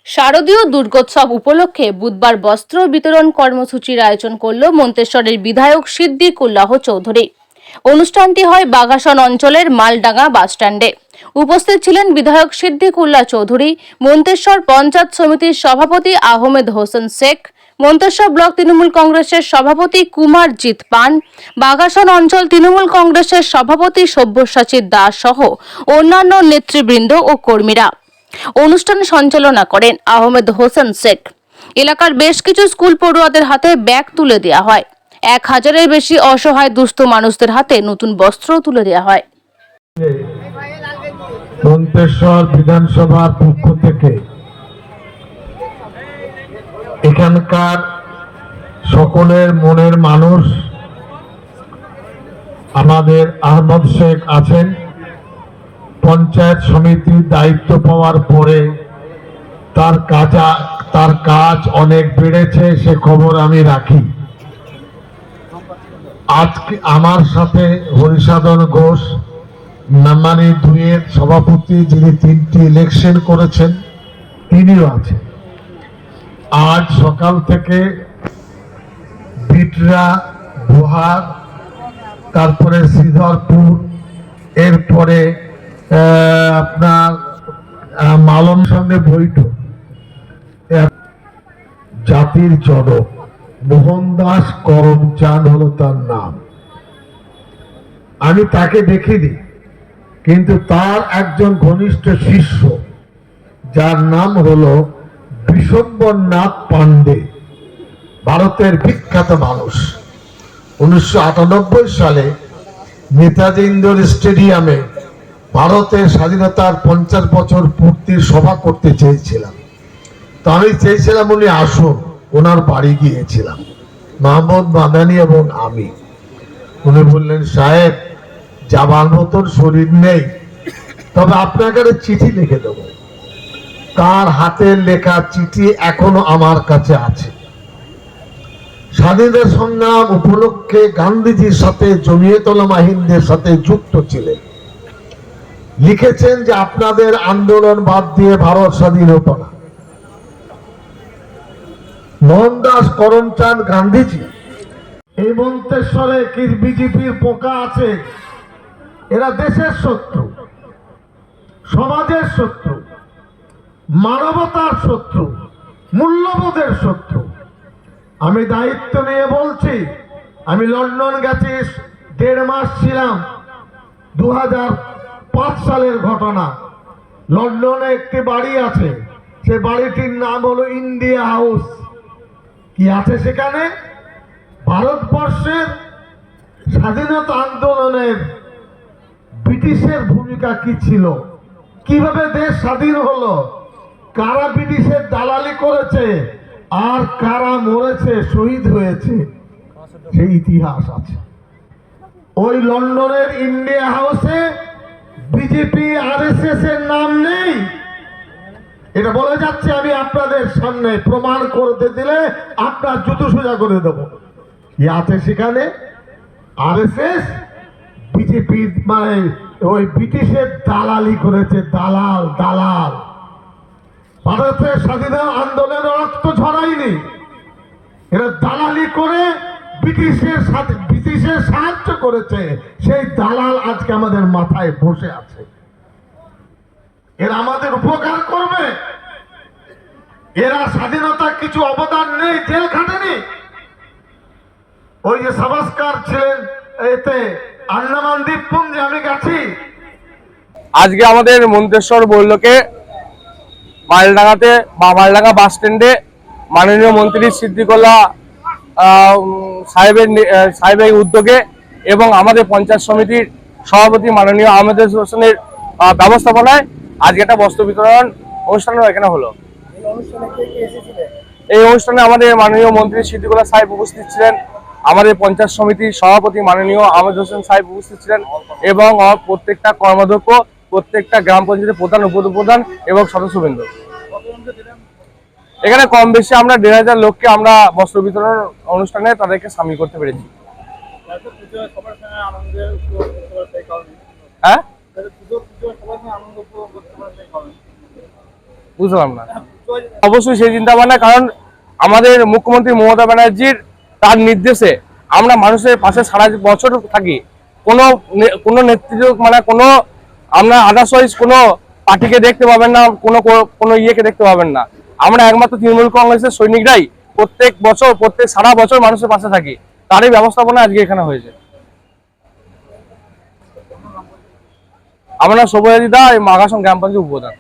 শারদীয় দুর্গোৎসব উপলক্ষে বুধবার বস্ত্র বিতরণ কর্মসূচির আয়োজন করল মন্তেশ্বরের বিধায়ক সিদ্দিকুল্লাহ চৌধুরী। অনুষ্ঠানটি হয় বাঘাসন অঞ্চলের মালডাঙ্গা বাসস্ট্যান্ডে। উপস্থিত ছিলেন বিধায়ক সিদ্দিকুল্লাহ চৌধুরী, মন্তেশ্বর পঞ্চায়েত সমিতির সভাপতি আহমেদ হোসেন শেখ, মন্তেশ্বর ব্লক তৃণমূল কংগ্রেসের সভাপতি কুমারজিৎ পান, বাঘাসন অঞ্চল তৃণমূল কংগ্রেসের সভাপতি সব্যসাচী দাস সহ অন্যান্য নেতৃবৃন্দ ও কর্মীরা। অনুষ্ঠান সঞ্চালনা করেন আহমেদ হোসেন শেখ। এলাকার বেশ কিছু স্কুল পড়ুয়াদের হাতে ব্যাগ তুলে দেওয়া হয়। 1000-এর বেশি অসহায় দুস্থ মানুষদের হাতে নতুন বস্ত্র তুলে দেওয়া হয়। মন্তেশ্বর বিধানসভার পক্ষ থেকে এখানকার সকলের মনের মানুষ আমাদের আহমদ শেখ আছেন। পঞ্চায়েত সমিতির দায়িত্ব পাওয়ার পরে তার কাজ অনেক বেড়েছে, সে খবর আমি রাখি। আজকে আমার সাথে হরিসাধন ঘোষ, নাম্বারি 2-এর সভাপতি, যিনি 3টি ইলেকশন করেছেন, তিনিও আছেন। আজ সকাল থেকে বিটরা, বুহার, তারপরে শ্রীধরপুর, এরপরে আপনার মালম সঙ্গে বৈঠক, জাতির জনক মোহনদাস করমচাঁদ হলো তার নাম। আমি তাকে দেখিনি, কিন্তু তার একজন ঘনিষ্ঠ শিষ্য যার নাম হলো বিশ্বম্বরনাথ পান্ডে, ভারতের বিখ্যাত মানুষ। 1998 সালে নেতাজি ইন্ডোর স্টেডিয়ামে ভারতের স্বাধীনতার 50 বছর পূর্তির সভা করতে চেয়েছিলাম। তো আমি চেয়েছিলাম উনি আসুন, ওনার বাড়ি গিয়েছিলাম, মাহমুদ মাদানি এবং আমি। উনি বললেন, সাহেব যাবার মতন শরীর নেই, তবে আপনাকে চিঠি লিখে দেব। তার হাতের লেখা চিঠি এখনো আমার কাছে আছে। স্বাধীনতা সংগ্রাম উপলক্ষে গান্ধীজির সাথে জমিয়ত উলামা হিন্দের সাথে যুক্ত ছিলেন। লিখেছেন যে আপনাদের আন্দোলন বাদ দিয়ে ভারত স্বাধীন হতো না। মোহনদাস করমচাঁদ গান্ধীজি। এই মন্তেশ্বরে কি বিজেপির পোকা আছে? এরা দেশের শত্রু, সমাজের শত্রু, মানবতার শত্রু, মূল্যবোধের শত্রু। আমি দায়িত্ব নিয়ে বলছি, আমি লন্ডন গেছি, 1.5 মাস ছিলাম। 2005 সালের ঘটনা। লন্ডনে একটি বাড়ি আছে, সে বাড়িটির নাম হলো ইন্ডিয়া হাউস। কি আছে সেখানে? ভারতবর্ষের স্বাধীনতা আন্দোলনের ব্রিটিশের ভূমিকা কি ছিল, কিভাবে দেশ স্বাধীন হলো, কারা ব্রিটিশের দালালি করেছে, আর কারা মরেছে, শহীদ হয়েছে, সেই ইতিহাস আছে। ওই লন্ডনের ইন্ডিয়া হাউসে বিজেপি আরএসএস এর নাম নেই। এটা বলে যাচ্ছে, আমি আপনাদের সামনে প্রমাণ করতে দিলে আপনার জুতো সোজা করে দেব। কি আছে সেখানে? আরএসএস বিজেপি মানে ওই ব্রিটিশের দালালি করেছে, দালাল দালাল। ভারতের স্বাধীনতা আন্দোলনে রক্ত ঝরায়নি, এরা দালালি করে ব্রিটিশের সাহায্য করেছে। সেই দালাল আজকে আমাদের মাথায় বসে আছে। এরা আমাদের উপকার করবে? এরা স্বাধীনতা কিছু অবদান নেই, জেল খাটেনি। ওই যে সাভাস্কার ছিলেন এতে আন্দামান দ্বীপপুঞ্জে, আমি গেছি। আজকে আমাদের মন্তেশ্বর বৈলকে মালডাঙ্গাতে বা মালডাঙ্গা বাস স্ট্যান্ডে মাননীয় মন্ত্রী সিদ্দিকুল্লাহ সাহেবের উদ্যোগে এবং আমাদের পঞ্চায়েত সমিতির সভাপতি মাননীয় আহমেদ হোসেনের ব্যবস্থাপনায় আজকে একটা বস্ত্র বিতরণ অনুষ্ঠান এখানে হলো। এই অনুষ্ঠানে আমাদের মাননীয় মন্ত্রী সিদ্দিকুল্লাহ সাহেব উপস্থিত ছিলেন, আমাদের পঞ্চায়েত সমিতির সভাপতি মাননীয় আহমেদ হোসেন সাহেব উপস্থিত ছিলেন এবং প্রত্যেকটা কর্মাধ্যক্ষ, প্রত্যেকটা গ্রাম পঞ্চায়েতের প্রধান, উপপ্রধান এবং সদস্যবৃন্দ। এখানে কম বেশি আমরা 1500 লোককে আমরা বস্ত্র বিতরণ অনুষ্ঠানে তাদেরকে সামিল করতে পেরেছি। হ্যাঁ, বুঝলাম না। অবশ্যই সেই চিন্তা ভাবনা, কারণ আমাদের মুখ্যমন্ত্রী মমতা ব্যানার্জির তার নির্দেশে আমরা মানুষের পাশে সারা বছর থাকি। কোনো নেতৃত্ব মানে কোনো আমরা আদার্সওয়াইজ কোনো পার্টিকে দেখতে পাবেন না, কোনো ইয়েকে দেখতে পাবেন না। আমরা একমাত্র তৃণমূল কংগ্রেসের সৈনিকরাই প্রত্যেক সারা বছর মানুষের পাশে থাকি। তারই ব্যবস্থাপনা আজকে এখানে হয়েছে। আমরা সব্যসাচী দা, এই বাগাসন গ্রাম পঞ্চায়েত উপপ্রধান।